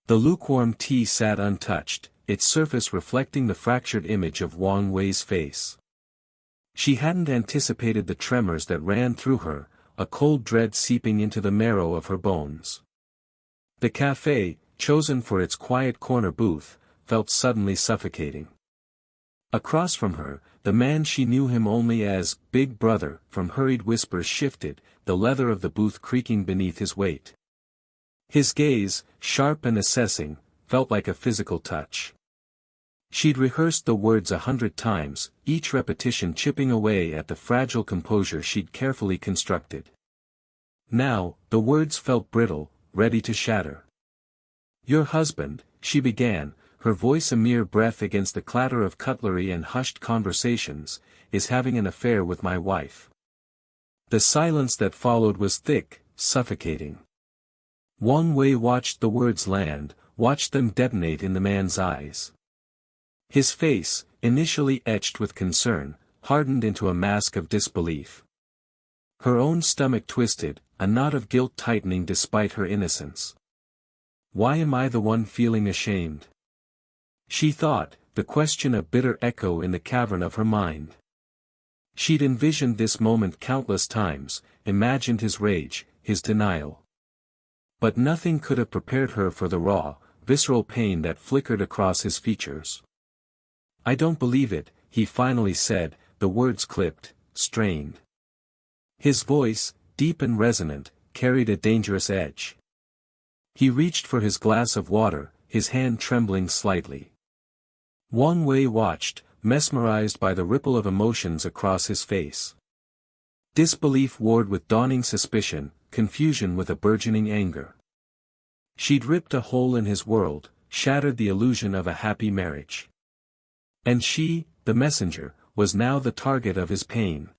The lukewarm tea sat untouched, its surface reflecting the fractured image of Wang Wei's face. She hadn't anticipated the tremors that ran through her, a cold dread seeping into the marrow of her bones. The café, chosen for its quiet corner booth, felt suddenly suffocating. Across from her, the man she knew him only as Big Brother from hurried whispers shifted, the leather of the booth creaking beneath his weight. His gaze, sharp and assessing, felt like a physical touch. She'd rehearsed the words 100 times, each repetition chipping away at the fragile composure she'd carefully constructed. Now, the words felt brittle, ready to shatter. "Your husband," she began, her voice a mere breath against the clatter of cutlery and hushed conversations, "is having an affair with my wife." The silence that followed was thick, suffocating. Wang Wei watched the words land, watched them detonate in the man's eyes. His face, initially etched with concern, hardened into a mask of disbelief. Her own stomach twisted, a knot of guilt tightening despite her innocence. "Why am I the one feeling ashamed?" she thought, the question a bitter echo in the cavern of her mind. She'd envisioned this moment countless times, imagined his rage, his denial. But nothing could have prepared her for the raw, visceral pain that flickered across his features. "I don't believe it," he finally said, the words clipped, strained. His voice, deep and resonant, carried a dangerous edge. He reached for his glass of water, his hand trembling slightly. Wang Wei watched, mesmerized by the ripple of emotions across his face. Disbelief warred with dawning suspicion, confusion with a burgeoning anger. She'd ripped a hole in his world, shattered the illusion of a happy marriage. And she, the messenger, was now the target of his pain.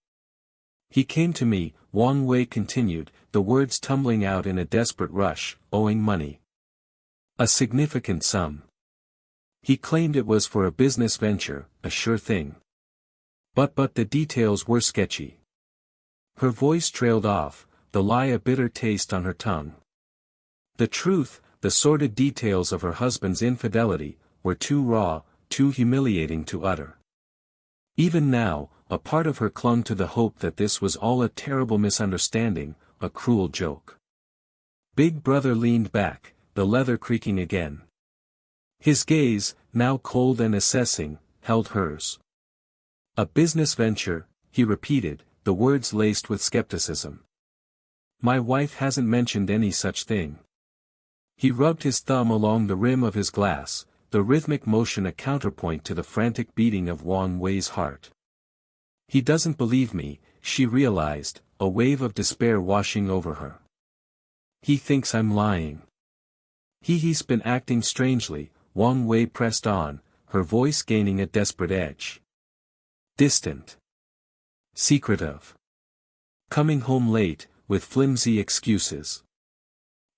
"He came to me," Wang Wei continued, the words tumbling out in a desperate rush, "owing money. A significant sum. He claimed it was for a business venture, a sure thing. But the details were sketchy." Her voice trailed off, the lie a bitter taste on her tongue. The truth, the sordid details of her husband's infidelity, were too raw, too humiliating to utter. Even now, a part of her clung to the hope that this was all a terrible misunderstanding, a cruel joke. Big Brother leaned back, the leather creaking again. His gaze, now cold and assessing, held hers. "A business venture," he repeated, the words laced with skepticism. "My wife hasn't mentioned any such thing." He rubbed his thumb along the rim of his glass, the rhythmic motion a counterpoint to the frantic beating of Wang Wei's heart. "He doesn't believe me," she realized, a wave of despair washing over her. "He thinks I'm lying. He's been acting strangely," Wang Wei pressed on, her voice gaining a desperate edge. "Distant. Secretive. Coming home late, with flimsy excuses."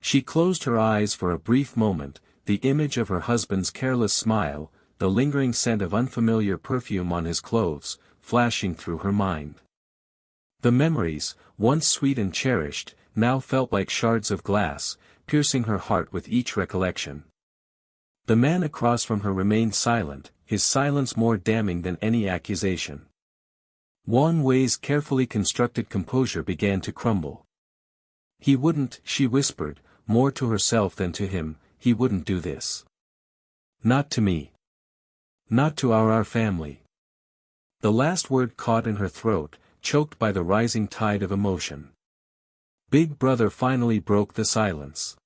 She closed her eyes for a brief moment, the image of her husband's careless smile, the lingering scent of unfamiliar perfume on his clothes, flashing through her mind. The memories, once sweet and cherished, now felt like shards of glass, piercing her heart with each recollection. The man across from her remained silent, his silence more damning than any accusation. Wang Wei's carefully constructed composure began to crumble. "He wouldn't," she whispered, more to herself than to him, "he wouldn't do this. Not to me. Not to our family." The last word caught in her throat, choked by the rising tide of emotion. Big Brother finally broke the silence.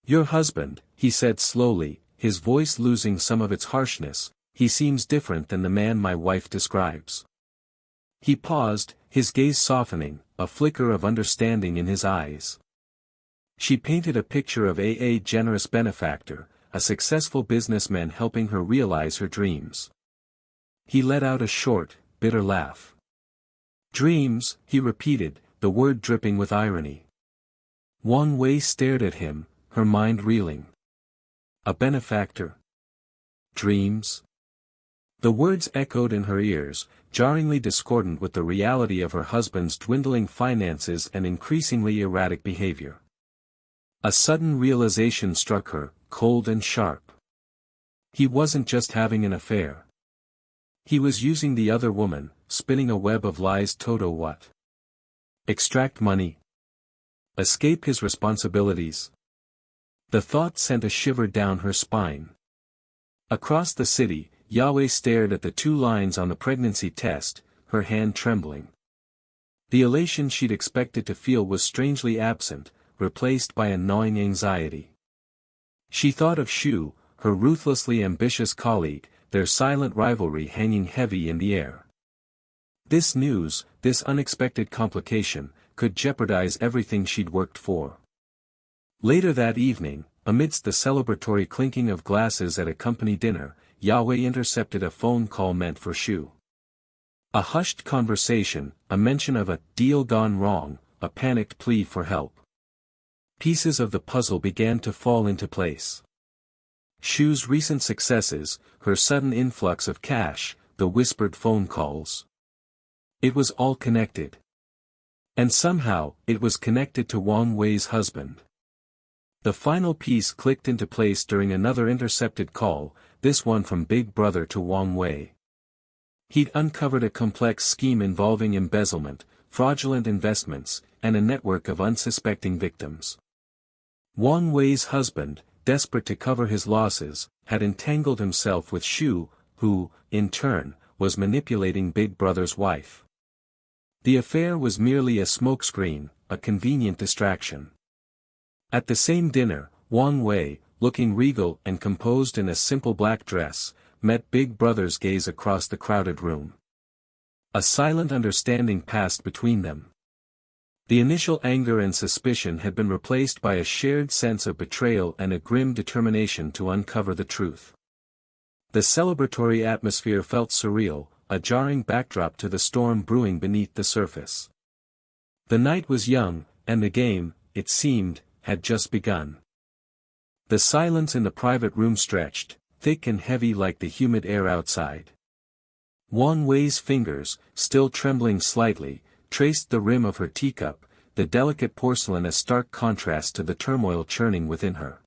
"Your husband," he said slowly, his voice losing some of its harshness, "he seems different than the man my wife describes." He paused, his gaze softening, a flicker of understanding in his eyes. She painted a picture of a generous benefactor, a successful businessman helping her realize her dreams. He let out a short, bitter laugh. "Dreams," he repeated, the word dripping with irony. Wang Wei stared at him, her mind reeling. A benefactor? Dreams? The words echoed in her ears, jarringly discordant with the reality of her husband's dwindling finances and increasingly erratic behavior. A sudden realization struck her, cold and sharp. He wasn't just having an affair. He was using the other woman, spinning a web of lies. Toto what? Extract money? Escape his responsibilities? The thought sent a shiver down her spine. Across the city, Yahweh stared at the 2 lines on the pregnancy test, her hand trembling. The elation she'd expected to feel was strangely absent, replaced by a gnawing anxiety. She thought of Shu, her ruthlessly ambitious colleague, their silent rivalry hanging heavy in the air. This news, this unexpected complication, could jeopardize everything she'd worked for. Later that evening, amidst the celebratory clinking of glasses at a company dinner, Yahweh intercepted a phone call meant for Shu. A hushed conversation, a mention of a deal gone wrong, a panicked plea for help. Pieces of the puzzle began to fall into place. Shu's recent successes, her sudden influx of cash, the whispered phone calls. It was all connected. And somehow, it was connected to Wang Wei's husband. The final piece clicked into place during another intercepted call, this one from Big Brother to Wang Wei. He'd uncovered a complex scheme involving embezzlement, fraudulent investments, and a network of unsuspecting victims. Wang Wei's husband, desperate to cover his losses, had entangled himself with Shu, who, in turn, was manipulating Big Brother's wife. The affair was merely a smokescreen, a convenient distraction. At the same dinner, Wang Wei, looking regal and composed in a simple black dress, met Big Brother's gaze across the crowded room. A silent understanding passed between them. The initial anger and suspicion had been replaced by a shared sense of betrayal and a grim determination to uncover the truth. The celebratory atmosphere felt surreal, a jarring backdrop to the storm brewing beneath the surface. The night was young, and the game, it seemed, had just begun. The silence in the private room stretched, thick and heavy like the humid air outside. Wang Wei's fingers, still trembling slightly, traced the rim of her teacup, the delicate porcelain a stark contrast to the turmoil churning within her.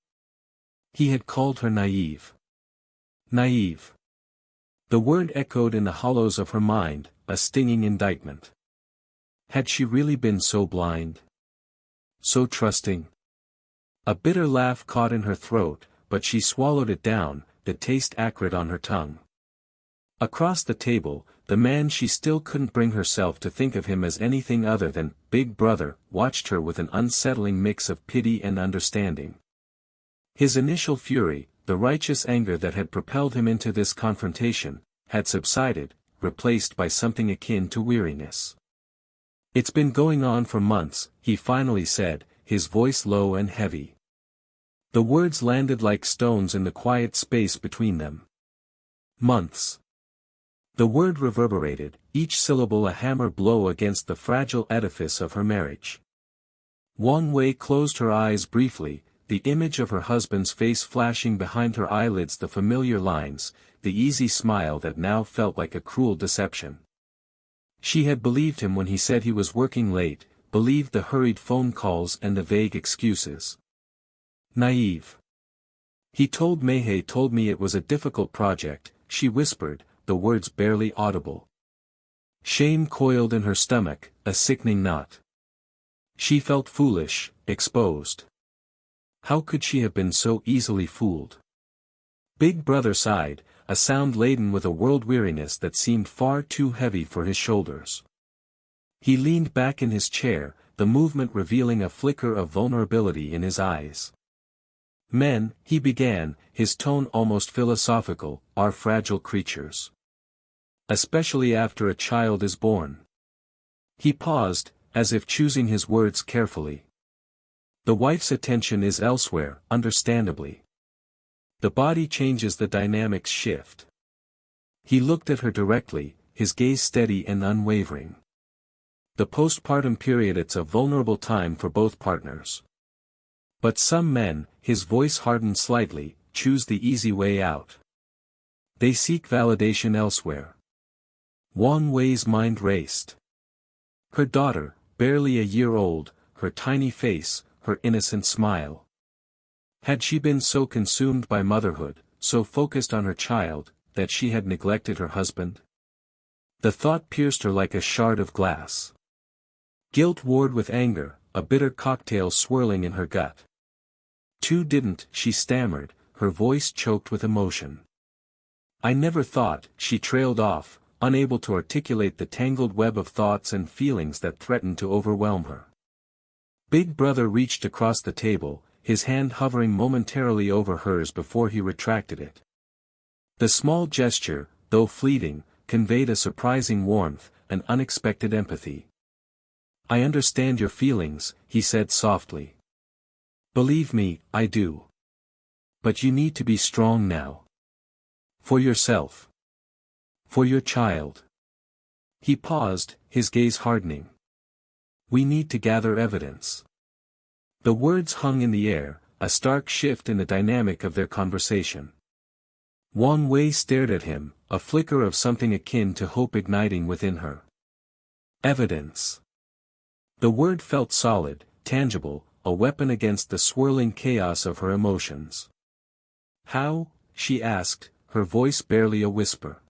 He had called her naive. Naive. The word echoed in the hollows of her mind, a stinging indictment. Had she really been so blind? So trusting? A bitter laugh caught in her throat, but she swallowed it down, the taste acrid on her tongue. Across the table, the man she still couldn't bring herself to think of him as anything other than Big Brother, watched her with an unsettling mix of pity and understanding. His initial fury, the righteous anger that had propelled him into this confrontation, had subsided, replaced by something akin to weariness. "It's been going on for months," he finally said, his voice low and heavy. The words landed like stones in the quiet space between them. Months. The word reverberated, each syllable a hammer blow against the fragile edifice of her marriage. Wang Wei closed her eyes briefly, the image of her husband's face flashing behind her eyelids, the familiar lines, the easy smile that now felt like a cruel deception. She had believed him when he said he was working late, believed the hurried phone calls and the vague excuses. Naive. "He told me it was a difficult project," she whispered, the words barely audible. Shame coiled in her stomach, a sickening knot. She felt foolish, exposed. How could she have been so easily fooled? Big Brother sighed, a sound laden with a world-weariness that seemed far too heavy for his shoulders. He leaned back in his chair, the movement revealing a flicker of vulnerability in his eyes. "Men," he began, his tone almost philosophical, "are fragile creatures. Especially after a child is born." He paused, as if choosing his words carefully. "The wife's attention is elsewhere, understandably. The body changes, the dynamics shift." He looked at her directly, his gaze steady and unwavering. "The postpartum period, it's a vulnerable time for both partners. But some men," his voice hardened slightly, "choose the easy way out. They seek validation elsewhere." Wang Wei's mind raced. Her daughter, barely a year old, her tiny face, her innocent smile. Had she been so consumed by motherhood, so focused on her child, that she had neglected her husband? The thought pierced her like a shard of glass. Guilt warred with anger, a bitter cocktail swirling in her gut. Didn't, she stammered, her voice choked with emotion. I never thought, she trailed off, unable to articulate the tangled web of thoughts and feelings that threatened to overwhelm her. Big Brother reached across the table, his hand hovering momentarily over hers before he retracted it. The small gesture, though fleeting, conveyed a surprising warmth, an unexpected empathy. I understand your feelings, he said softly. Believe me, I do. But you need to be strong now. For yourself. For your child. He paused, his gaze hardening. We need to gather evidence. The words hung in the air, a stark shift in the dynamic of their conversation. Wang Wei stared at him, a flicker of something akin to hope igniting within her. Evidence. The word felt solid, tangible, a weapon against the swirling chaos of her emotions. How? She asked, her voice barely a whisper.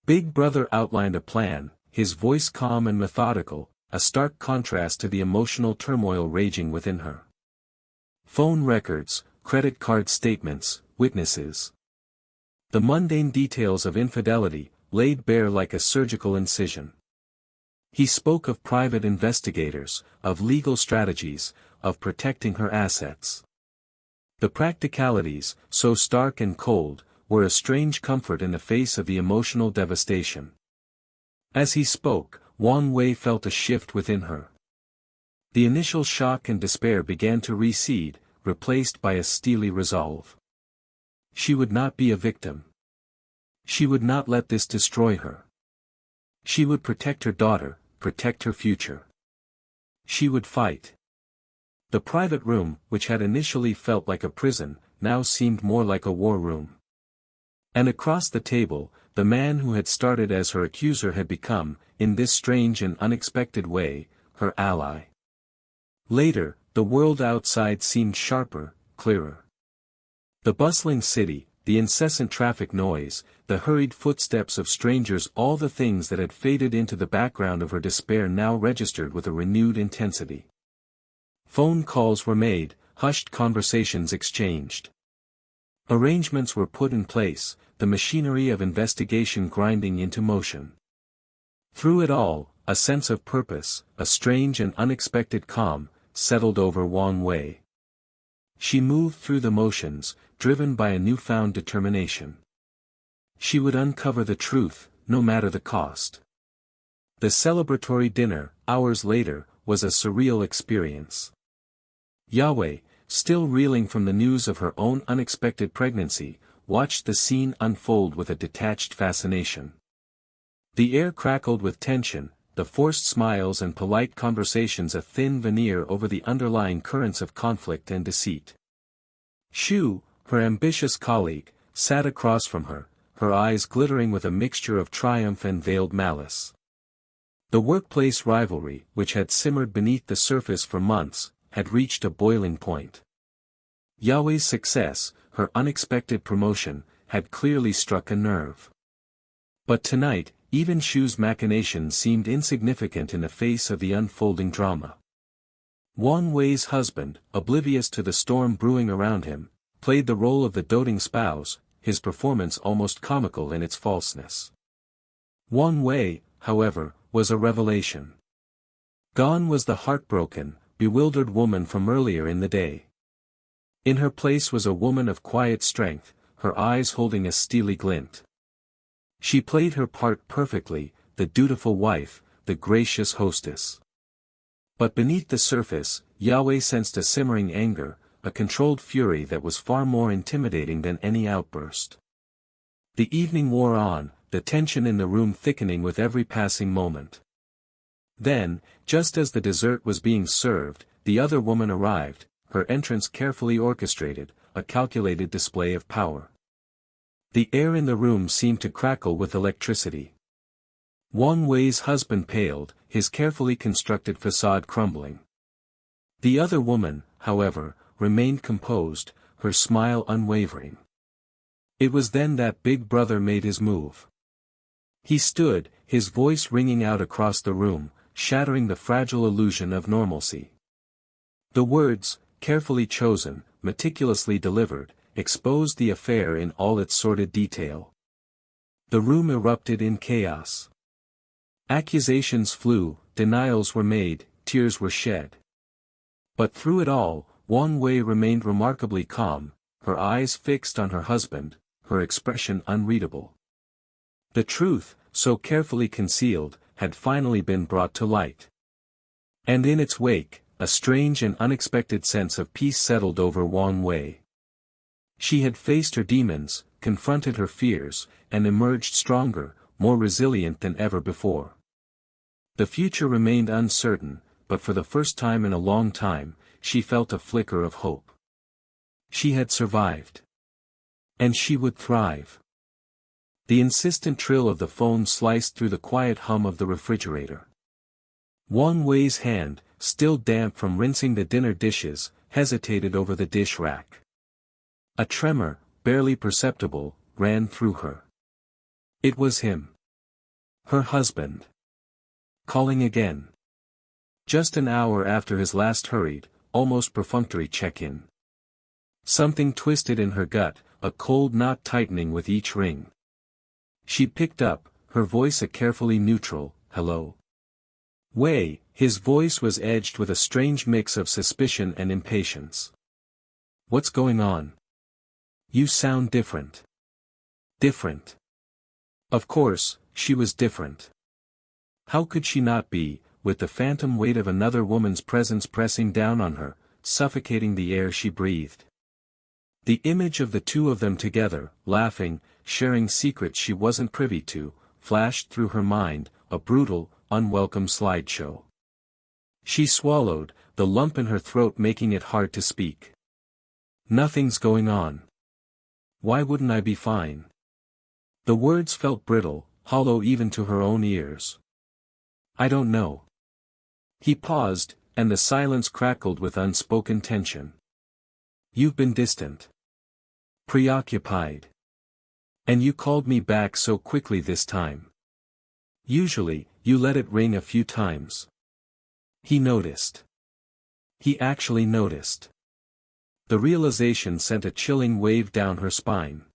Big Brother outlined a plan, his voice calm and methodical, a stark contrast to the emotional turmoil raging within her. Phone records, credit card statements, witnesses. The mundane details of infidelity, laid bare like a surgical incision. He spoke of private investigators, of legal strategies, of protecting her assets. The practicalities, so stark and cold, were a strange comfort in the face of the emotional devastation. As he spoke, Wang Wei felt a shift within her. The initial shock and despair began to recede, replaced by a steely resolve. She would not be a victim. She would not let this destroy her. She would protect her daughter, protect her future. She would fight. The private room, which had initially felt like a prison, now seemed more like a war room. And across the table, the man who had started as her accuser had become, in this strange and unexpected way, her ally. Later, the world outside seemed sharper, clearer. The bustling city, the incessant traffic noise, the hurried footsteps of strangers, all the things that had faded into the background of her despair now registered with a renewed intensity. Phone calls were made, hushed conversations exchanged. Arrangements were put in place, the machinery of investigation grinding into motion. Through it all, a sense of purpose, a strange and unexpected calm, settled over Wang Wei. She moved through the motions, driven by a newfound determination. She would uncover the truth, no matter the cost. The celebratory dinner, hours later, was a surreal experience. Yahweh, still reeling from the news of her own unexpected pregnancy, watched the scene unfold with a detached fascination. The air crackled with tension, the forced smiles and polite conversations a thin veneer over the underlying currents of conflict and deceit. Shu, her ambitious colleague, sat across from her, her eyes glittering with a mixture of triumph and veiled malice. The workplace rivalry, which had simmered beneath the surface for months, had reached a boiling point. Yahweh's success, her unexpected promotion, had clearly struck a nerve. But tonight, even Shu's machinations seemed insignificant in the face of the unfolding drama. Wang Wei's husband, oblivious to the storm brewing around him, played the role of the doting spouse, his performance almost comical in its falseness. Wang Wei, however, was a revelation. Gone was the heartbroken, bewildered woman from earlier in the day. In her place was a woman of quiet strength, her eyes holding a steely glint. She played her part perfectly, the dutiful wife, the gracious hostess. But beneath the surface, Yahweh sensed a simmering anger, a controlled fury that was far more intimidating than any outburst. The evening wore on, the tension in the room thickening with every passing moment. Then, just as the dessert was being served, the other woman arrived, her entrance carefully orchestrated, a calculated display of power. The air in the room seemed to crackle with electricity. Wang Wei's husband paled, his carefully constructed facade crumbling. The other woman, however, remained composed, her smile unwavering. It was then that Big Brother made his move. He stood, his voice ringing out across the room, shattering the fragile illusion of normalcy. The words, carefully chosen, meticulously delivered, exposed the affair in all its sordid detail. The room erupted in chaos. Accusations flew, denials were made, tears were shed. But through it all, Wang Wei remained remarkably calm, her eyes fixed on her husband, her expression unreadable. The truth, so carefully concealed, had finally been brought to light. And in its wake, a strange and unexpected sense of peace settled over Wang Wei. She had faced her demons, confronted her fears, and emerged stronger, more resilient than ever before. The future remained uncertain, but for the first time in a long time, she felt a flicker of hope. She had survived. And she would thrive. The insistent trill of the phone sliced through the quiet hum of the refrigerator. Wang Wei's hand, still damp from rinsing the dinner dishes, hesitated over the dish rack. A tremor, barely perceptible, ran through her. It was him. Her husband. Calling again. Just an hour after his last hurried, almost perfunctory check-in. Something twisted in her gut, a cold knot tightening with each ring. She picked up, her voice a carefully neutral, hello. Wei, his voice was edged with a strange mix of suspicion and impatience. What's going on? You sound different. Different. Of course, she was different. How could she not be, with the phantom weight of another woman's presence pressing down on her, suffocating the air she breathed? The image of the two of them together, laughing, sharing secrets she wasn't privy to, flashed through her mind, a brutal, unwelcome slideshow. She swallowed, the lump in her throat making it hard to speak. Nothing's going on. Why wouldn't I be fine? The words felt brittle, hollow even to her own ears. I don't know. He paused, and the silence crackled with unspoken tension. You've been distant. Preoccupied. And you called me back so quickly this time. Usually, you let it ring a few times. He noticed. He actually noticed. The realization sent a chilling wave down her spine.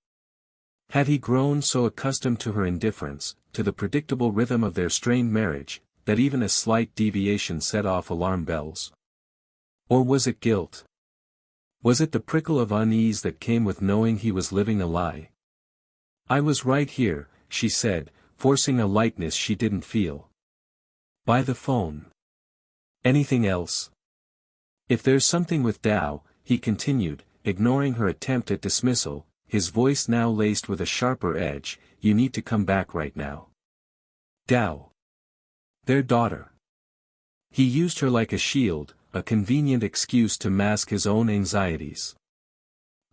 Had he grown so accustomed to her indifference, to the predictable rhythm of their strained marriage, that even a slight deviation set off alarm bells? Or was it guilt? Was it the prickle of unease that came with knowing he was living a lie? I was right here, she said, forcing a lightness she didn't feel. By the phone. Anything else? If there's something with Dao, he continued, ignoring her attempt at dismissal, his voice now laced with a sharper edge, you need to come back right now. Dao. Their daughter. He used her like a shield, a convenient excuse to mask his own anxieties.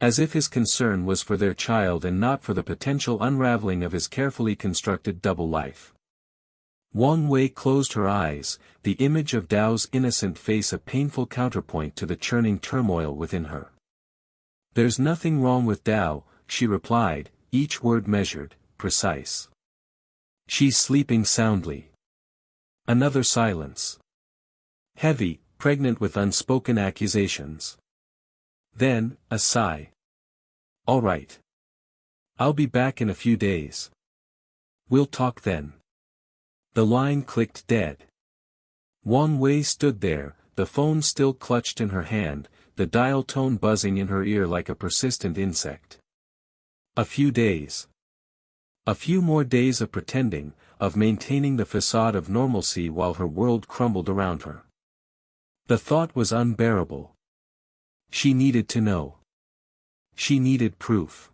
As if his concern was for their child and not for the potential unraveling of his carefully constructed double life. Wang Wei closed her eyes, the image of Dao's innocent face a painful counterpoint to the churning turmoil within her. There's nothing wrong with Dao, she replied, each word measured, precise. She's sleeping soundly. Another silence. Heavy, pregnant with unspoken accusations. Then, a sigh. All right. I'll be back in a few days. We'll talk then. The line clicked dead. Wang Wei stood there, the phone still clutched in her hand, the dial tone buzzing in her ear like a persistent insect. A few days. A few more days of pretending, of maintaining the facade of normalcy while her world crumbled around her. The thought was unbearable. She needed to know. She needed proof.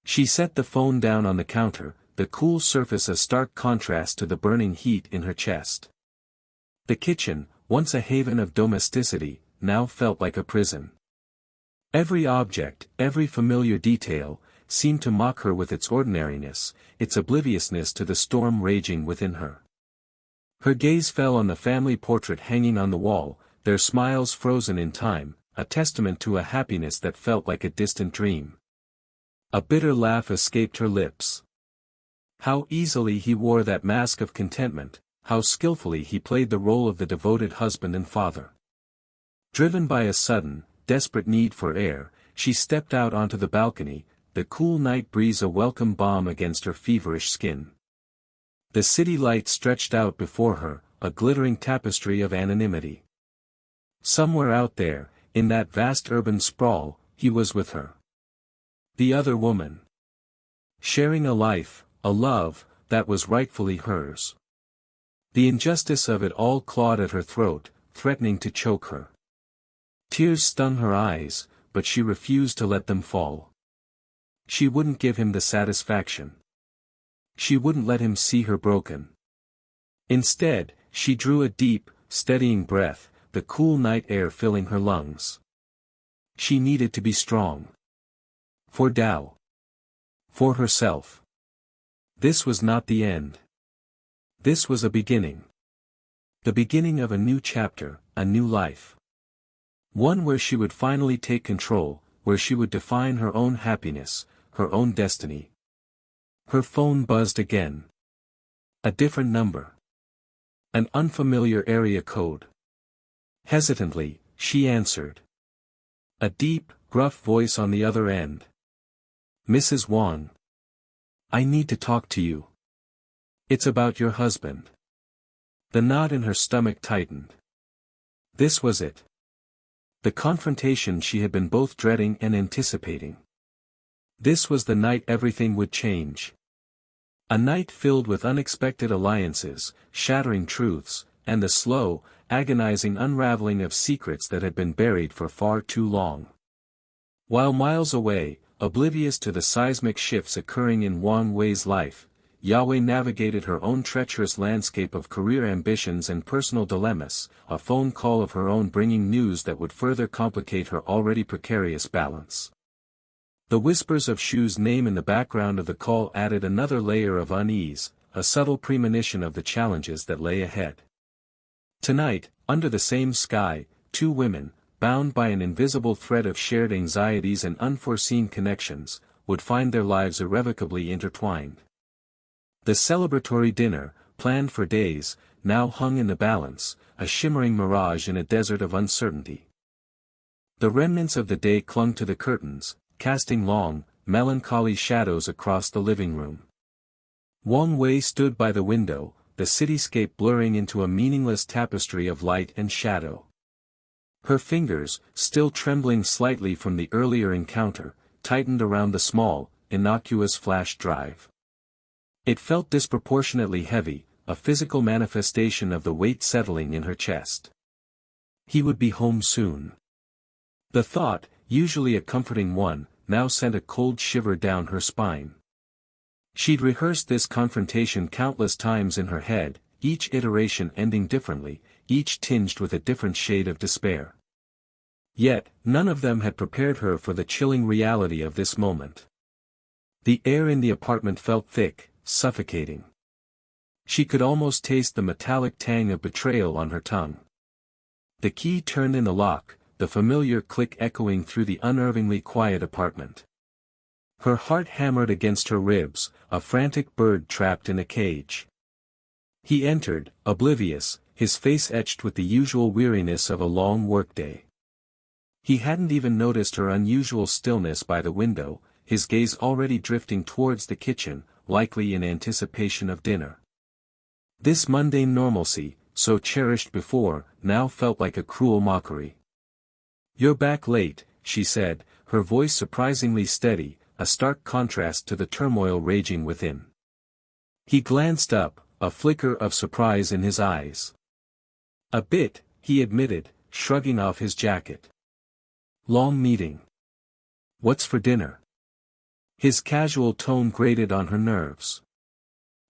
She set the phone down on the counter, the cool surface a stark contrast to the burning heat in her chest. The kitchen, once a haven of domesticity, now felt like a prison. Every object, every familiar detail, seemed to mock her with its ordinariness, its obliviousness to the storm raging within her. Her gaze fell on the family portrait hanging on the wall, their smiles frozen in time, a testament to a happiness that felt like a distant dream. A bitter laugh escaped her lips. How easily he wore that mask of contentment, how skillfully he played the role of the devoted husband and father. Driven by a sudden, desperate need for air, she stepped out onto the balcony, the cool night breeze a welcome balm against her feverish skin. The city light stretched out before her, a glittering tapestry of anonymity. Somewhere out there, in that vast urban sprawl, he was with her. The other woman. Sharing a life, a love, that was rightfully hers. The injustice of it all clawed at her throat, threatening to choke her. Tears stung her eyes, but she refused to let them fall. She wouldn't give him the satisfaction. She wouldn't let him see her broken. Instead, she drew a deep, steadying breath, the cool night air filling her lungs. She needed to be strong. For Tao. For herself. This was not the end. This was a beginning. The beginning of a new chapter, a new life. One where she would finally take control, where she would define her own happiness, her own destiny. Her phone buzzed again. A different number. An unfamiliar area code. Hesitantly, she answered. A deep, gruff voice on the other end. Mrs. Wang. I need to talk to you. It's about your husband. The knot in her stomach tightened. This was it. The confrontation she had been both dreading and anticipating. This was the night everything would change. A night filled with unexpected alliances, shattering truths, and the slow, agonizing unraveling of secrets that had been buried for far too long. While miles away, oblivious to the seismic shifts occurring in Wang Wei's life, Yahweh navigated her own treacherous landscape of career ambitions and personal dilemmas, a phone call of her own bringing news that would further complicate her already precarious balance. The whispers of Shu's name in the background of the call added another layer of unease, a subtle premonition of the challenges that lay ahead. Tonight, under the same sky, two women, bound by an invisible thread of shared anxieties and unforeseen connections, would find their lives irrevocably intertwined. The celebratory dinner, planned for days, now hung in the balance, a shimmering mirage in a desert of uncertainty. The remnants of the day clung to the curtains, casting long, melancholy shadows across the living room. Wang Wei stood by the window, the cityscape blurring into a meaningless tapestry of light and shadow. Her fingers, still trembling slightly from the earlier encounter, tightened around the small, innocuous flash drive. It felt disproportionately heavy, a physical manifestation of the weight settling in her chest. He would be home soon. The thought, usually a comforting one, now sent a cold shiver down her spine. She'd rehearsed this confrontation countless times in her head, each iteration ending differently, each tinged with a different shade of despair. Yet, none of them had prepared her for the chilling reality of this moment. The air in the apartment felt thick, suffocating. She could almost taste the metallic tang of betrayal on her tongue. The key turned in the lock, the familiar click echoing through the unnervingly quiet apartment. Her heart hammered against her ribs, a frantic bird trapped in a cage. He entered, oblivious, his face etched with the usual weariness of a long workday. He hadn't even noticed her unusual stillness by the window, his gaze already drifting towards the kitchen, likely in anticipation of dinner. This mundane normalcy, so cherished before, now felt like a cruel mockery. "You're back late," she said, her voice surprisingly steady, a stark contrast to the turmoil raging within. He glanced up, a flicker of surprise in his eyes. "A bit," he admitted, shrugging off his jacket. "Long meeting. What's for dinner?" His casual tone grated on her nerves.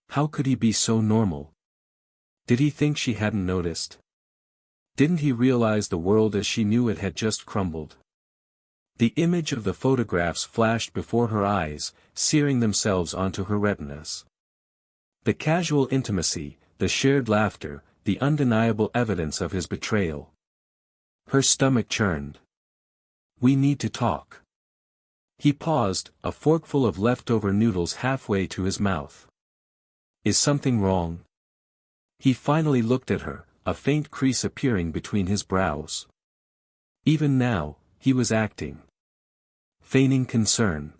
How could he be so normal? Did he think she hadn't noticed? Didn't he realize the world as she knew it had just crumbled? The image of the photographs flashed before her eyes, searing themselves onto her retinas. The casual intimacy, the shared laughter, the undeniable evidence of his betrayal. Her stomach churned. We need to talk. He paused, a forkful of leftover noodles halfway to his mouth. Is something wrong? He finally looked at her, a faint crease appearing between his brows. Even now, he was acting. Feigning concern.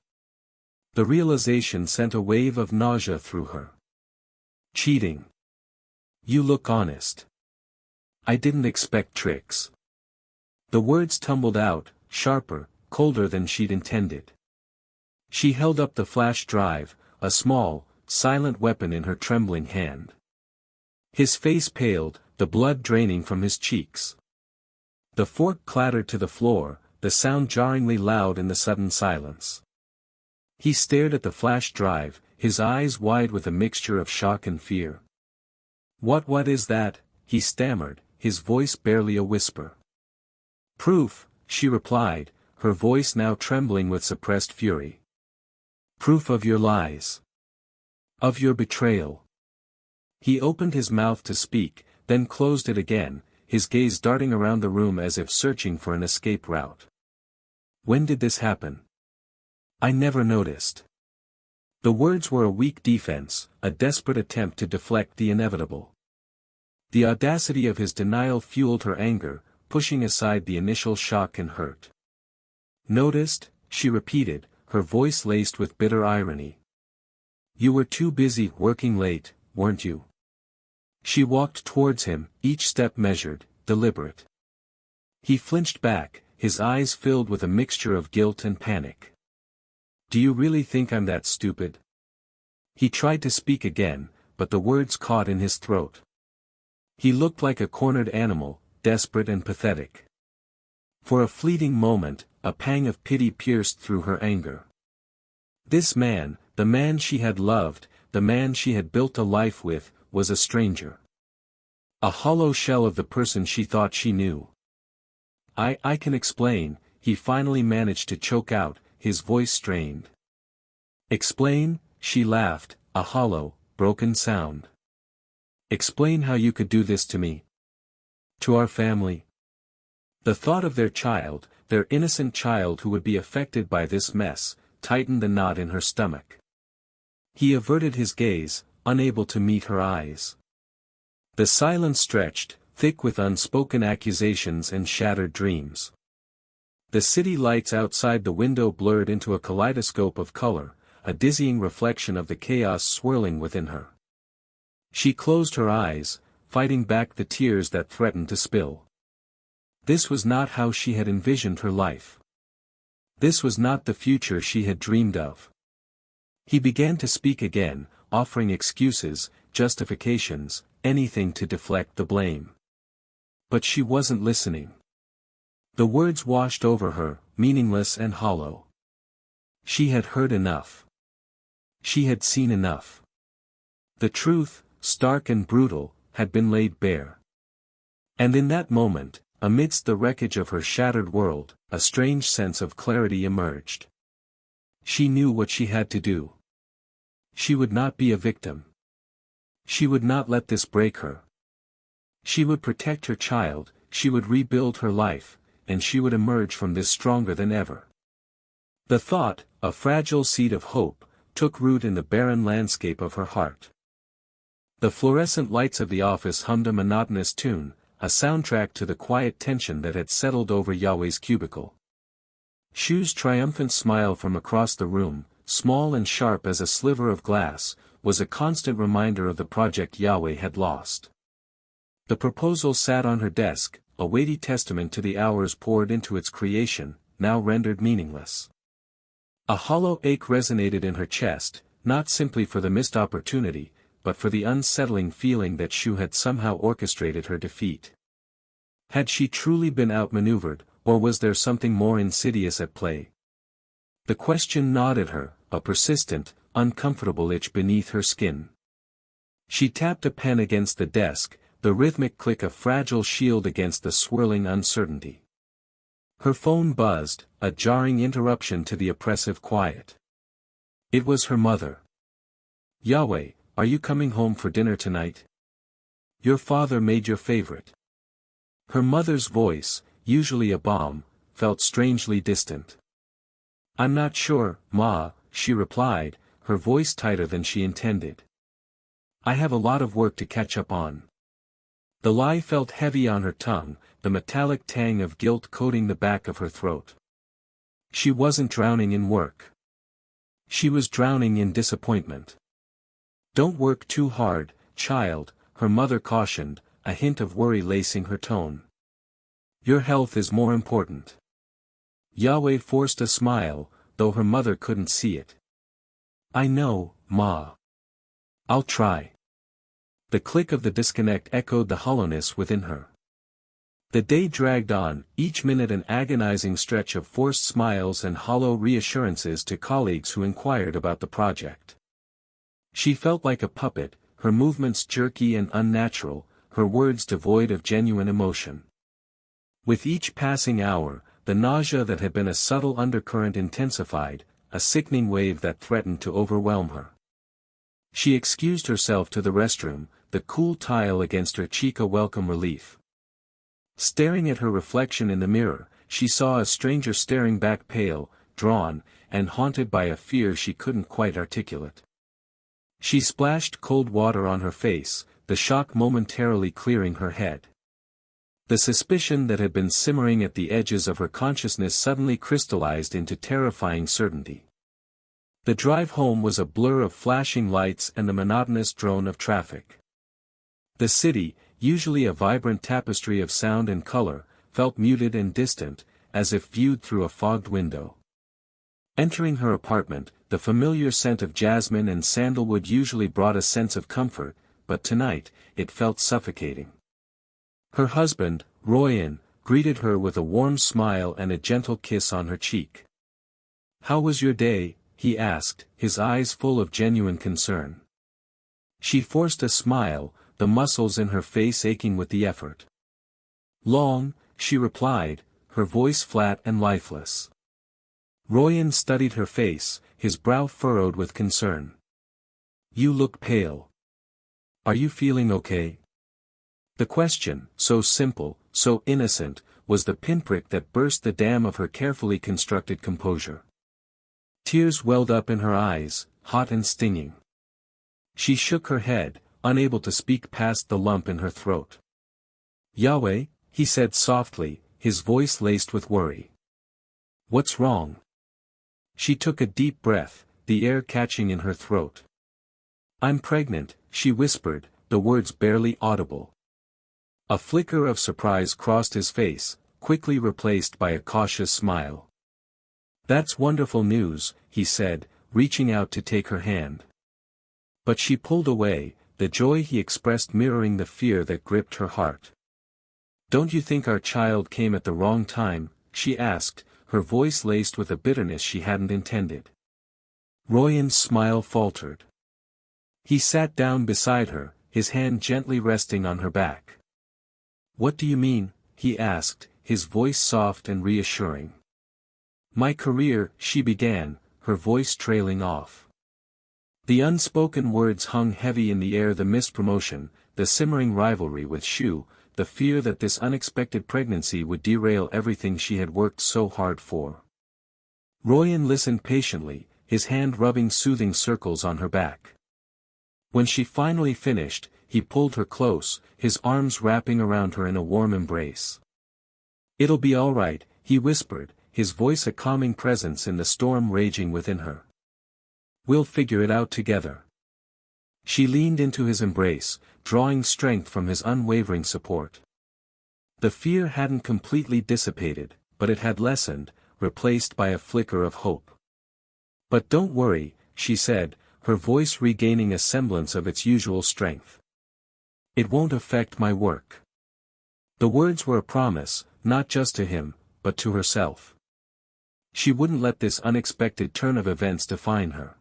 The realization sent a wave of nausea through her. Cheating. You look honest. I didn't expect tricks. The words tumbled out, sharper, colder than she'd intended. She held up the flash drive, a small, silent weapon in her trembling hand. His face paled, the blood draining from his cheeks. The fork clattered to the floor, the sound jarringly loud in the sudden silence. He stared at the flash drive, his eyes wide with a mixture of shock and fear. What is that?" he stammered, his voice barely a whisper. "Proof," she replied, her voice now trembling with suppressed fury. "Proof of your lies. Of your betrayal." He opened his mouth to speak, then closed it again, his gaze darting around the room as if searching for an escape route. "When did this happen? I never noticed." The words were a weak defense, a desperate attempt to deflect the inevitable. The audacity of his denial fueled her anger, pushing aside the initial shock and hurt. "Noticed?" she repeated, her voice laced with bitter irony. "You were too busy working late, weren't you?" She walked towards him, each step measured, deliberate. He flinched back, his eyes filled with a mixture of guilt and panic. "Do you really think I'm that stupid?" He tried to speak again, but the words caught in his throat. He looked like a cornered animal, desperate and pathetic. For a fleeting moment, a pang of pity pierced through her anger. This man, the man she had loved, the man she had built a life with, was a stranger. A hollow shell of the person she thought she knew. I can explain," he finally managed to choke out, his voice strained. "Explain?" she laughed, a hollow, broken sound. "Explain how you could do this to me? To our family?" The thought of their child, their innocent child who would be affected by this mess, tightened the knot in her stomach. He averted his gaze, unable to meet her eyes. The silence stretched, thick with unspoken accusations and shattered dreams. The city lights outside the window blurred into a kaleidoscope of color, a dizzying reflection of the chaos swirling within her. She closed her eyes, fighting back the tears that threatened to spill. This was not how she had envisioned her life. This was not the future she had dreamed of. He began to speak again, offering excuses, justifications, anything to deflect the blame. But she wasn't listening. The words washed over her, meaningless and hollow. She had heard enough. She had seen enough. The truth, stark and brutal, had been laid bare. And in that moment, amidst the wreckage of her shattered world, a strange sense of clarity emerged. She knew what she had to do. She would not be a victim. She would not let this break her. She would protect her child, she would rebuild her life, and she would emerge from this stronger than ever. The thought, a fragile seed of hope, took root in the barren landscape of her heart. The fluorescent lights of the office hummed a monotonous tune, a soundtrack to the quiet tension that had settled over Yahweh's cubicle. Shu's triumphant smile from across the room, small and sharp as a sliver of glass, was a constant reminder of the project Yahweh had lost. The proposal sat on her desk, a weighty testament to the hours poured into its creation, now rendered meaningless. A hollow ache resonated in her chest, not simply for the missed opportunity, but for the unsettling feeling that Shu had somehow orchestrated her defeat. Had she truly been outmaneuvered, or was there something more insidious at play? The question gnawed at her, a persistent, uncomfortable itch beneath her skin. She tapped a pen against the desk, the rhythmic click a fragile shield against the swirling uncertainty. Her phone buzzed, a jarring interruption to the oppressive quiet. It was her mother. "Yahweh, are you coming home for dinner tonight? Your father made your favorite." Her mother's voice, usually a balm, felt strangely distant. "I'm not sure, Ma," she replied, her voice tighter than she intended. "I have a lot of work to catch up on." The lie felt heavy on her tongue, the metallic tang of guilt coating the back of her throat. She wasn't drowning in work. She was drowning in disappointment. "Don't work too hard, child," her mother cautioned, a hint of worry lacing her tone. "Your health is more important." Yahweh forced a smile, though her mother couldn't see it. "I know, Ma. I'll try." The click of the disconnect echoed the hollowness within her. The day dragged on, each minute an agonizing stretch of forced smiles and hollow reassurances to colleagues who inquired about the project. She felt like a puppet, her movements jerky and unnatural, her words devoid of genuine emotion. With each passing hour, the nausea that had been a subtle undercurrent intensified, a sickening wave that threatened to overwhelm her. She excused herself to the restroom, the cool tile against her cheek a welcome relief. Staring at her reflection in the mirror, she saw a stranger staring back pale, drawn, and haunted by a fear she couldn't quite articulate. She splashed cold water on her face, the shock momentarily clearing her head. The suspicion that had been simmering at the edges of her consciousness suddenly crystallized into terrifying certainty. The drive home was a blur of flashing lights and the monotonous drone of traffic. The city, usually a vibrant tapestry of sound and color, felt muted and distant, as if viewed through a fogged window. Entering her apartment, the familiar scent of jasmine and sandalwood usually brought a sense of comfort, but tonight, it felt suffocating. Her husband, Royan, greeted her with a warm smile and a gentle kiss on her cheek. "How was your day?" he asked, his eyes full of genuine concern. She forced a smile, the muscles in her face aching with the effort. "Long," she replied, her voice flat and lifeless. Royan studied her face, his brow furrowed with concern. "You look pale. Are you feeling okay?" The question, so simple, so innocent, was the pinprick that burst the dam of her carefully constructed composure. Tears welled up in her eyes, hot and stinging. She shook her head, unable to speak past the lump in her throat. "Yahweh," he said softly, his voice laced with worry. "What's wrong?" She took a deep breath, the air catching in her throat. "I'm pregnant," she whispered, the words barely audible. A flicker of surprise crossed his face, quickly replaced by a cautious smile. "That's wonderful news," he said, reaching out to take her hand. But she pulled away, the joy he expressed mirroring the fear that gripped her heart. "Don't you think our child came at the wrong time?" she asked, her voice laced with a bitterness she hadn't intended. Royan's smile faltered. He sat down beside her, his hand gently resting on her back. "What do you mean?" he asked, his voice soft and reassuring. "My career," she began, her voice trailing off. The unspoken words hung heavy in the air, the missed promotion, the simmering rivalry with Shu, the fear that this unexpected pregnancy would derail everything she had worked so hard for. Royan listened patiently, his hand rubbing soothing circles on her back. When she finally finished, he pulled her close, his arms wrapping around her in a warm embrace. "It'll be all right," he whispered, his voice a calming presence in the storm raging within her. "We'll figure it out together." She leaned into his embrace, drawing strength from his unwavering support. The fear hadn't completely dissipated, but it had lessened, replaced by a flicker of hope. "But don't worry," she said, her voice regaining a semblance of its usual strength. "It won't affect my work." The words were a promise, not just to him, but to herself. She wouldn't let this unexpected turn of events define her.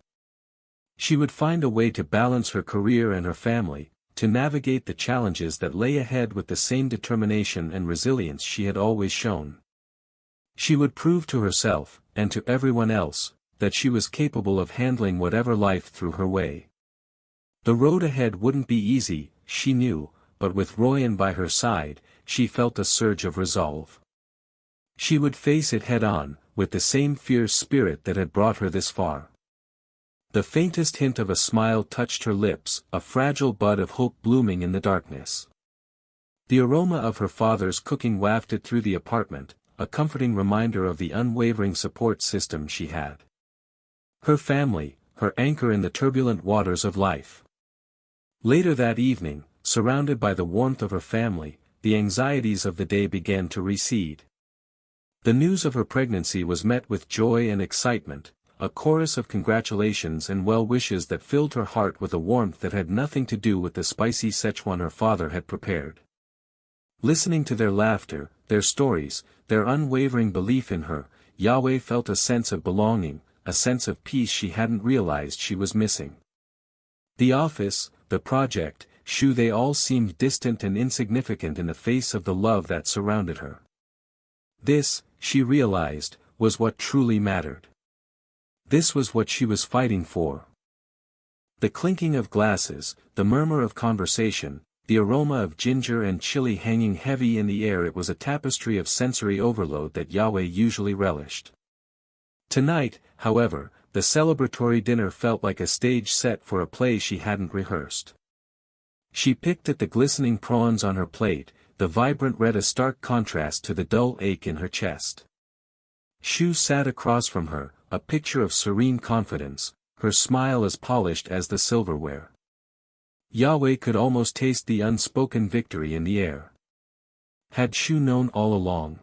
She would find a way to balance her career and her family, to navigate the challenges that lay ahead with the same determination and resilience she had always shown. She would prove to herself, and to everyone else, that she was capable of handling whatever life threw her way. The road ahead wouldn't be easy, she knew, but with Royan by her side, she felt a surge of resolve. She would face it head-on, with the same fierce spirit that had brought her this far. The faintest hint of a smile touched her lips, a fragile bud of hope blooming in the darkness. The aroma of her father's cooking wafted through the apartment, a comforting reminder of the unwavering support system she had. Her family, her anchor in the turbulent waters of life. Later that evening, surrounded by the warmth of her family, the anxieties of the day began to recede. The news of her pregnancy was met with joy and excitement, a chorus of congratulations and well wishes that filled her heart with a warmth that had nothing to do with the spicy Szechuan her father had prepared. Listening to their laughter, their stories, their unwavering belief in her, Yahweh felt a sense of belonging, a sense of peace she hadn't realized she was missing. The office, the project, they all seemed distant and insignificant in the face of the love that surrounded her. This, she realized, was what truly mattered. This was what she was fighting for. The clinking of glasses, the murmur of conversation, the aroma of ginger and chili hanging heavy in the air, it was a tapestry of sensory overload that Yahweh usually relished. Tonight, however, the celebratory dinner felt like a stage set for a play she hadn't rehearsed. She picked at the glistening prawns on her plate, the vibrant red a stark contrast to the dull ache in her chest. Shu sat across from her, a picture of serene confidence, her smile as polished as the silverware. Yahweh could almost taste the unspoken victory in the air. Had Shu known all along?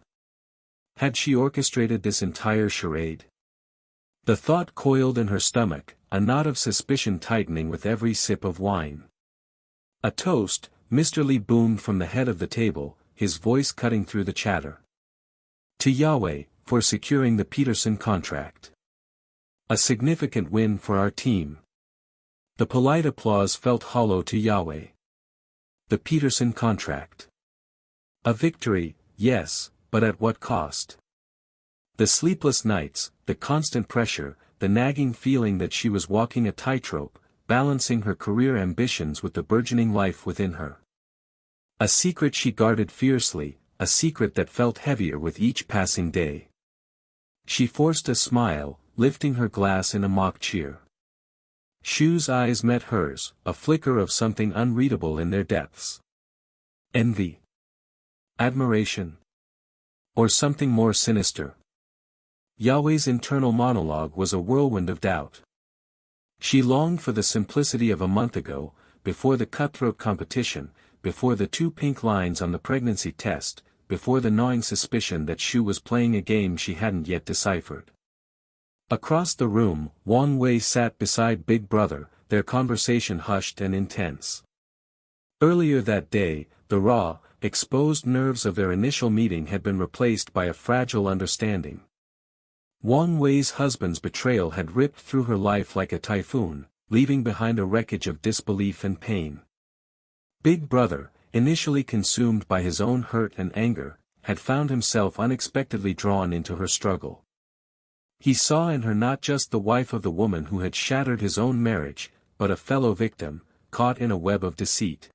Had she orchestrated this entire charade? The thought coiled in her stomach, a knot of suspicion tightening with every sip of wine. A toast, Mr. Lee boomed from the head of the table, his voice cutting through the chatter. To Yahweh, for securing the Peterson contract. A significant win for our team. The polite applause felt hollow to Yahweh. The Peterson contract. A victory, yes, but at what cost? The sleepless nights, the constant pressure, the nagging feeling that she was walking a tightrope, balancing her career ambitions with the burgeoning life within her. A secret she guarded fiercely, a secret that felt heavier with each passing day. She forced a smile, lifting her glass in a mock cheer. Shu's eyes met hers, a flicker of something unreadable in their depths. Envy? Admiration? Or something more sinister? Yahweh's internal monologue was a whirlwind of doubt. She longed for the simplicity of a month ago, before the cutthroat competition, before the 2 pink lines on the pregnancy test, before the gnawing suspicion that Shu was playing a game she hadn't yet deciphered. Across the room, Wang Wei sat beside Big Brother, their conversation hushed and intense. Earlier that day, the raw, exposed nerves of their initial meeting had been replaced by a fragile understanding. Wang Wei's husband's betrayal had ripped through her life like a typhoon, leaving behind a wreckage of disbelief and pain. Big Brother, initially consumed by his own hurt and anger, had found himself unexpectedly drawn into her struggle. He saw in her not just the wife of the woman who had shattered his own marriage, but a fellow victim, caught in a web of deceit.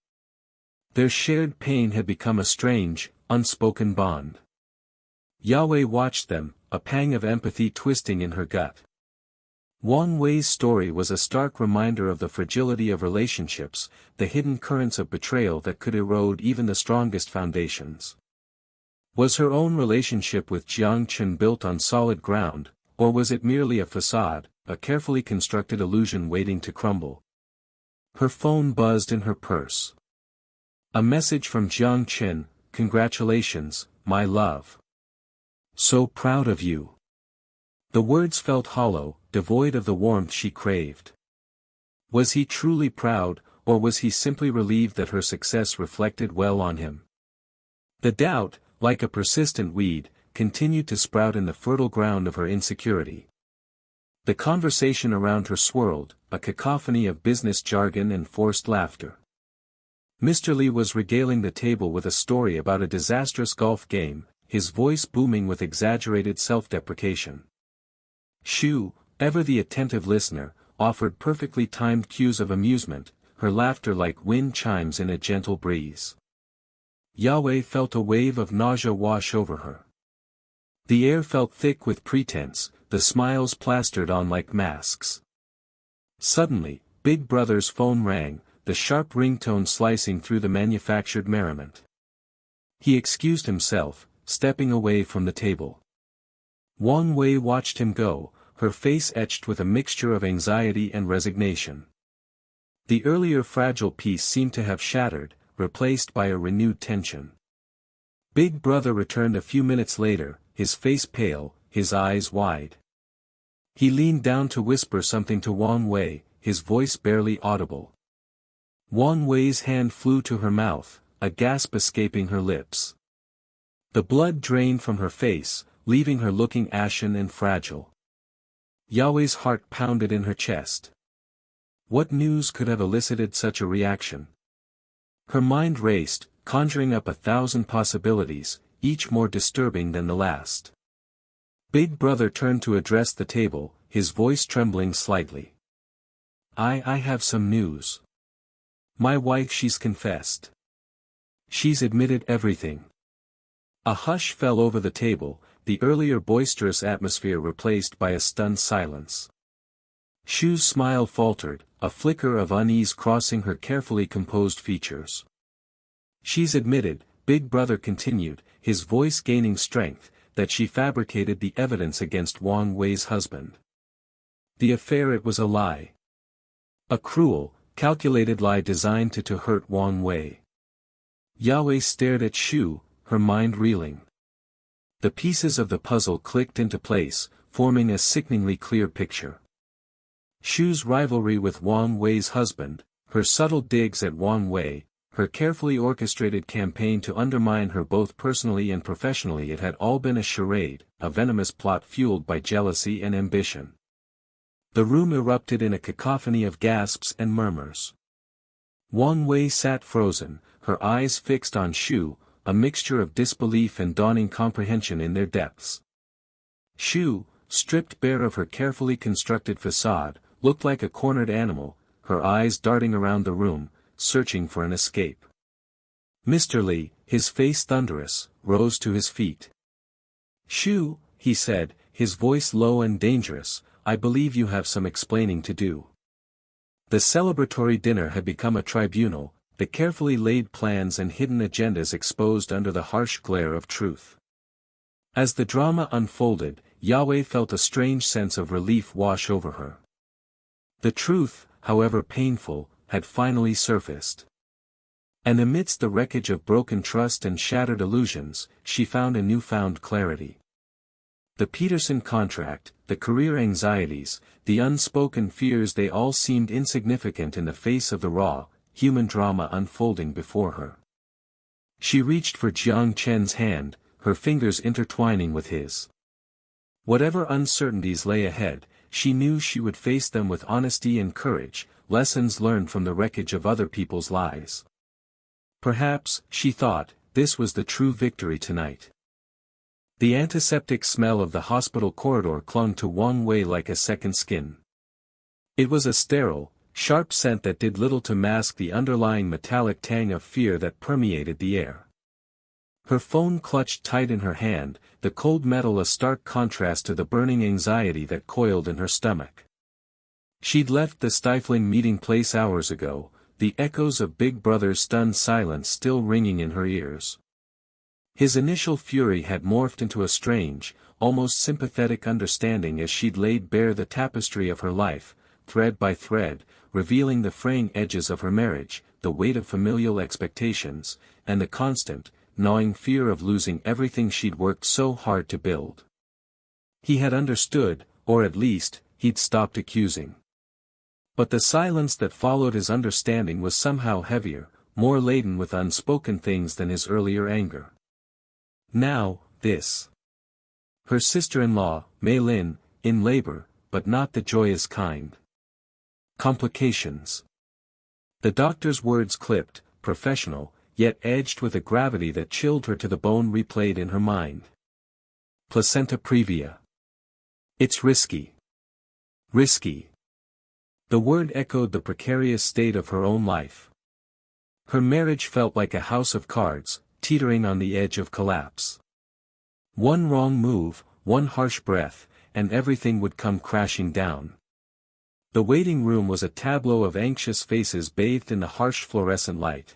Their shared pain had become a strange, unspoken bond. Yahweh watched them, a pang of empathy twisting in her gut. Wang Wei's story was a stark reminder of the fragility of relationships, the hidden currents of betrayal that could erode even the strongest foundations. Was her own relationship with Jiang Chen built on solid ground, or was it merely a facade, a carefully constructed illusion waiting to crumble? Her phone buzzed in her purse. A message from Jiang Chen: "Congratulations, my love. So proud of you." The words felt hollow, devoid of the warmth she craved. Was he truly proud, or was he simply relieved that her success reflected well on him? The doubt, like a persistent weed, continued to sprout in the fertile ground of her insecurity. The conversation around her swirled, a cacophony of business jargon and forced laughter. Mr. Lee was regaling the table with a story about a disastrous golf game, his voice booming with exaggerated self-deprecation. Shu, ever the attentive listener, offered perfectly timed cues of amusement, her laughter like wind chimes in a gentle breeze. Yahweh felt a wave of nausea wash over her. The air felt thick with pretense, the smiles plastered on like masks. Suddenly, Big Brother's phone rang, the sharp ringtone slicing through the manufactured merriment. He excused himself, stepping away from the table. Wang Wei watched him go, her face etched with a mixture of anxiety and resignation. The earlier fragile peace seemed to have shattered, replaced by a renewed tension. Big Brother returned a few minutes later, his face pale, his eyes wide. He leaned down to whisper something to Wang Wei, his voice barely audible. Wang Wei's hand flew to her mouth, a gasp escaping her lips. The blood drained from her face, leaving her looking ashen and fragile. Yahweh's heart pounded in her chest. What news could have elicited such a reaction? Her mind raced, conjuring up 1,000 possibilities, each more disturbing than the last. Big Brother turned to address the table, his voice trembling slightly. I have some news. My wife, she's confessed. She's admitted everything. A hush fell over the table, the earlier boisterous atmosphere replaced by a stunned silence. Shu's smile faltered, a flicker of unease crossing her carefully composed features. She's admitted, Big Brother continued, his voice gaining strength, that she fabricated the evidence against Wang Wei's husband. The affair, it was a lie. A cruel, calculated lie designed to hurt Wang Wei. Yahweh stared at Shu, her mind reeling. The pieces of the puzzle clicked into place, forming a sickeningly clear picture. Shu's rivalry with Wang Wei's husband, her subtle digs at Wang Wei, her carefully orchestrated campaign to undermine her both personally and professionally, it had all been a charade, a venomous plot fueled by jealousy and ambition. The room erupted in a cacophony of gasps and murmurs. Wang Wei sat frozen, her eyes fixed on Shu, a mixture of disbelief and dawning comprehension in their depths. Shu, stripped bare of her carefully constructed facade, looked like a cornered animal, her eyes darting around the room, searching for an escape. Mr. Li, his face thunderous, rose to his feet. Shu, he said, his voice low and dangerous, I believe you have some explaining to do. The celebratory dinner had become a tribunal, the carefully laid plans and hidden agendas exposed under the harsh glare of truth. As the drama unfolded, Yahweh felt a strange sense of relief wash over her. The truth, however painful, had finally surfaced. And amidst the wreckage of broken trust and shattered illusions, she found a newfound clarity. The Peterson contract, the career anxieties, the unspoken fears, they all seemed insignificant in the face of the raw, human drama unfolding before her. She reached for Jiang Chen's hand, her fingers intertwining with his. Whatever uncertainties lay ahead, she knew she would face them with honesty and courage, lessons learned from the wreckage of other people's lives. Perhaps, she thought, this was the true victory tonight. The antiseptic smell of the hospital corridor clung to Wang Wei like a second skin. It was a sterile, sharp scent that did little to mask the underlying metallic tang of fear that permeated the air. Her phone clutched tight in her hand, the cold metal a stark contrast to the burning anxiety that coiled in her stomach. She'd left the stifling meeting place hours ago, the echoes of Big Brother's stunned silence still ringing in her ears. His initial fury had morphed into a strange, almost sympathetic understanding as she'd laid bare the tapestry of her life, thread by thread, revealing the fraying edges of her marriage, the weight of familial expectations, and the constant, gnawing fear of losing everything she'd worked so hard to build. He had understood, or at least, he'd stopped accusing. But the silence that followed his understanding was somehow heavier, more laden with unspoken things than his earlier anger. Now, this. Her sister-in-law, Mei Lin, in labor, but not the joyous kind. Complications. The doctor's words clipped, professional, yet edged with a gravity that chilled her to the bone, replayed in her mind. Placenta previa. It's risky. Risky. The word echoed the precarious state of her own life. Her marriage felt like a house of cards, teetering on the edge of collapse. One wrong move, one harsh breath, and everything would come crashing down. The waiting room was a tableau of anxious faces bathed in the harsh fluorescent light.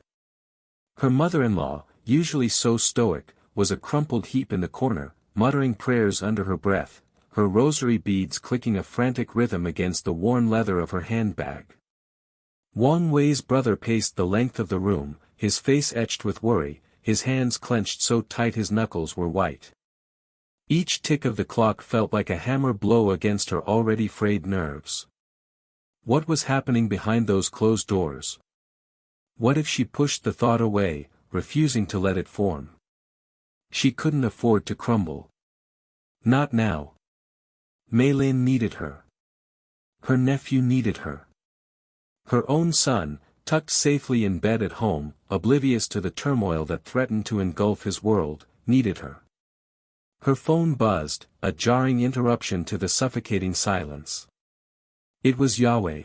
Her mother-in-law, usually so stoic, was a crumpled heap in the corner, muttering prayers under her breath, her rosary beads clicking a frantic rhythm against the worn leather of her handbag. Wang Wei's brother paced the length of the room, his face etched with worry, his hands clenched so tight his knuckles were white. Each tick of the clock felt like a hammer blow against her already frayed nerves. What was happening behind those closed doors? What if she pushed the thought away, refusing to let it form? She couldn't afford to crumble. Not now. Mei Lin needed her. Her nephew needed her. Her own son, tucked safely in bed at home, oblivious to the turmoil that threatened to engulf his world, needed her. Her phone buzzed, a jarring interruption to the suffocating silence. It was Yahweh.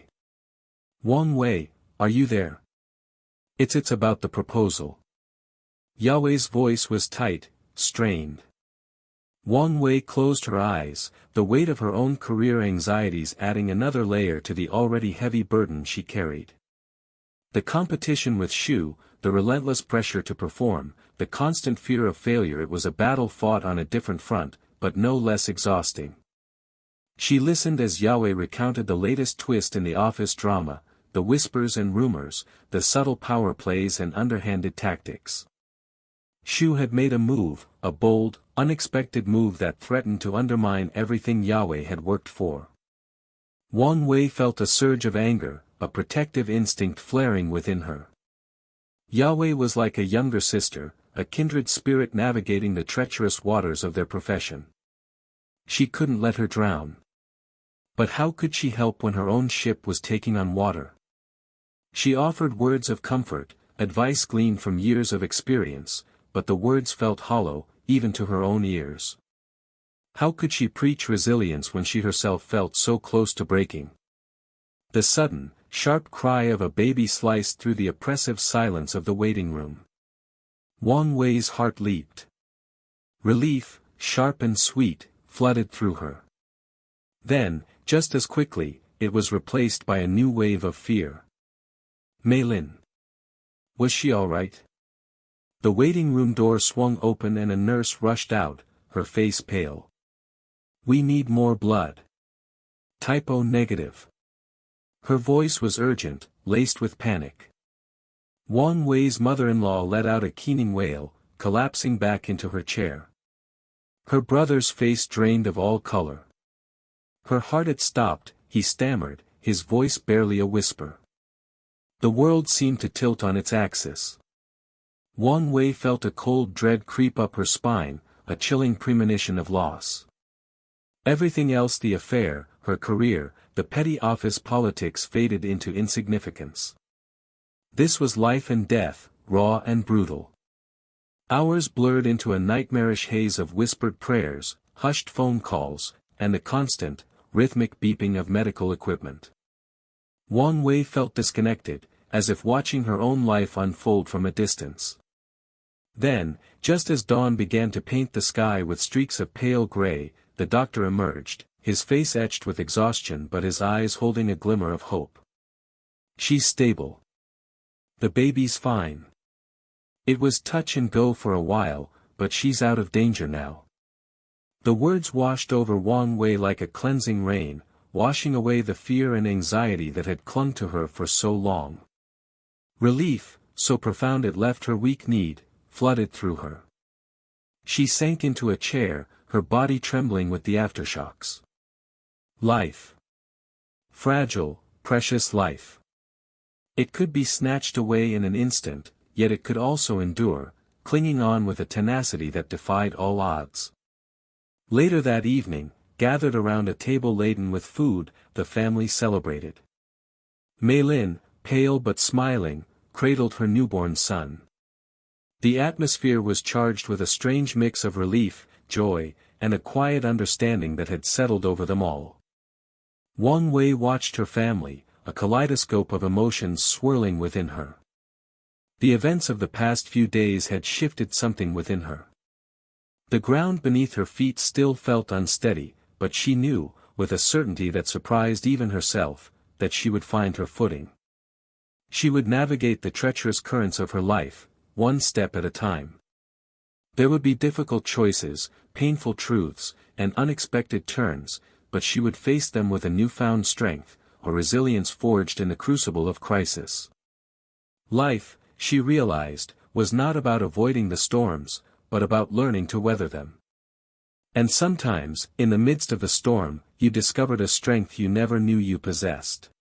Wang Wei, are you there? It's about the proposal. Yahweh's voice was tight, strained. Wang Wei closed her eyes, the weight of her own career anxieties adding another layer to the already heavy burden she carried. The competition with Shu, the relentless pressure to perform, the constant fear of failure, it was a battle fought on a different front, but no less exhausting. She listened as Yahweh recounted the latest twist in the office drama, the whispers and rumors, the subtle power plays and underhanded tactics. Shu had made a move, a bold, unexpected move that threatened to undermine everything Yahweh had worked for. Wang Wei felt a surge of anger, a protective instinct flaring within her. Yahweh was like a younger sister, a kindred spirit navigating the treacherous waters of their profession. She couldn't let her drown. But how could she help when her own ship was taking on water? She offered words of comfort, advice gleaned from years of experience, but the words felt hollow, even to her own ears. How could she preach resilience when she herself felt so close to breaking? The sudden, sharp cry of a baby sliced through the oppressive silence of the waiting room. Wang Wei's heart leaped. Relief, sharp and sweet, flooded through her. Then, just as quickly, it was replaced by a new wave of fear. Mei Lin. Was she all right? The waiting room door swung open and a nurse rushed out, her face pale. We need more blood. Typo negative. Her voice was urgent, laced with panic. Wang Wei's mother-in-law let out a keening wail, collapsing back into her chair. Her brother's face drained of all color. Her heart had stopped, he stammered, his voice barely a whisper. The world seemed to tilt on its axis. Wang Wei felt a cold dread creep up her spine, a chilling premonition of loss. Everything else, the affair, her career, the petty office politics, faded into insignificance. This was life and death, raw and brutal. Hours blurred into a nightmarish haze of whispered prayers, hushed phone calls, and the constant, rhythmic beeping of medical equipment. Wang Wei felt disconnected, as if watching her own life unfold from a distance. Then, just as dawn began to paint the sky with streaks of pale gray, the doctor emerged, his face etched with exhaustion but his eyes holding a glimmer of hope. She's stable. The baby's fine. It was touch and go for a while, but she's out of danger now. The words washed over Wang Wei like a cleansing rain, washing away the fear and anxiety that had clung to her for so long. Relief, so profound it left her weak-kneed, flooded through her. She sank into a chair, her body trembling with the aftershocks. Life. Fragile, precious life. It could be snatched away in an instant, yet it could also endure, clinging on with a tenacity that defied all odds. Later that evening, gathered around a table laden with food, the family celebrated. Mei Lin, pale but smiling, cradled her newborn son. The atmosphere was charged with a strange mix of relief, joy, and a quiet understanding that had settled over them all. Wang Wei watched her family, a kaleidoscope of emotions swirling within her. The events of the past few days had shifted something within her. The ground beneath her feet still felt unsteady, but she knew, with a certainty that surprised even herself, that she would find her footing. She would navigate the treacherous currents of her life, one step at a time. There would be difficult choices, painful truths, and unexpected turns, but she would face them with a newfound strength, a resilience forged in the crucible of crisis. Life, she realized, was not about avoiding the storms, but about learning to weather them. And sometimes, in the midst of the storm, you discovered a strength you never knew you possessed.